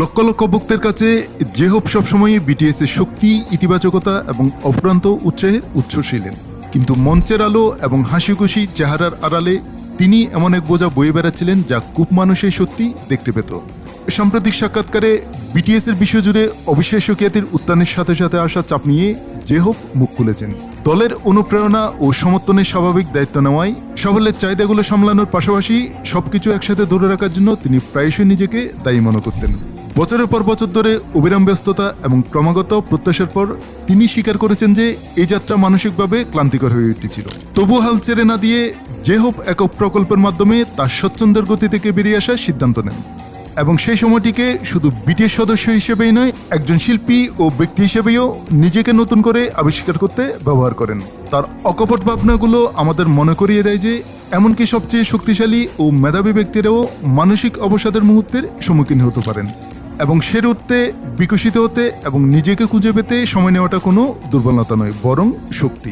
লক্ষ লক্ষ ভক্তের কাছে জেহোপ সবসময় বিটিএস এর শক্তি, ইতিবাচকতা এবং অফুরন্ত উৎসাহের উৎস ছিলেন। কিন্তু মঞ্চের আলো এবং হাসি খুশি চেহারার আড়ালে তিনি এমন এক বোঝা বয়ে বেড়াচ্ছিলেন যা খুব মানুষের সত্যি দেখতে পেত। সাম্প্রতিক সাক্ষাৎকারে বিটিএস এর বিশ্বজুড়ে অবিশ্বাস্য খ্যাতির উত্থানের সাথে সাথে আসা চাপ নিয়ে জেহোপ মুখ খুলেছেন। দলের অনুপ্রেরণা ও সমর্থনের স্বাভাবিক দায়িত্ব নেওয়ায় সাফল্যের চাহিদাগুলো সামলানোর পাশাপাশি সবকিছু একসাথে ধরে রাখার জন্য তিনি প্রায়শই নিজেকে দায়ী মনে করতেন। বছরের পর বছর ধরে অবিরাম ব্যস্ততা এবং ক্রমাগত প্রত্যাশার পর তিনি স্বীকার করেছেন যে এই যাত্রা মানসিকভাবে ক্লান্তিকর হয়ে উঠেছিল। তবু হাল ছেড়ে না দিয়ে জেহোপ একক প্রকল্পের মাধ্যমে তার স্বচ্ছন্দের গতি থেকে বেরিয়ে আসার সিদ্ধান্ত নেন এবং সেই সময়টিকে শুধু বিটিএস সদস্য হিসেবেই নয়, একজন শিল্পী ও ব্যক্তি হিসেবেও নিজেকে নতুন করে আবিষ্কার করতে ব্যবহার করেন। তার অকপট ভাবনাগুলো আমাদের মনে করিয়ে দেয় যে এমনকি সবচেয়ে শক্তিশালী ও মেধাবী ব্যক্তিরাও মানসিক অবসাদের মুহূর্তের সম্মুখীন হতে পারেন এবং সেরে উঠতে, বিকশিত হতে এবং নিজেকে খুঁজে পেতে সময় নেওয়াটা কোনো দুর্বলতা নয়, বরং শক্তি।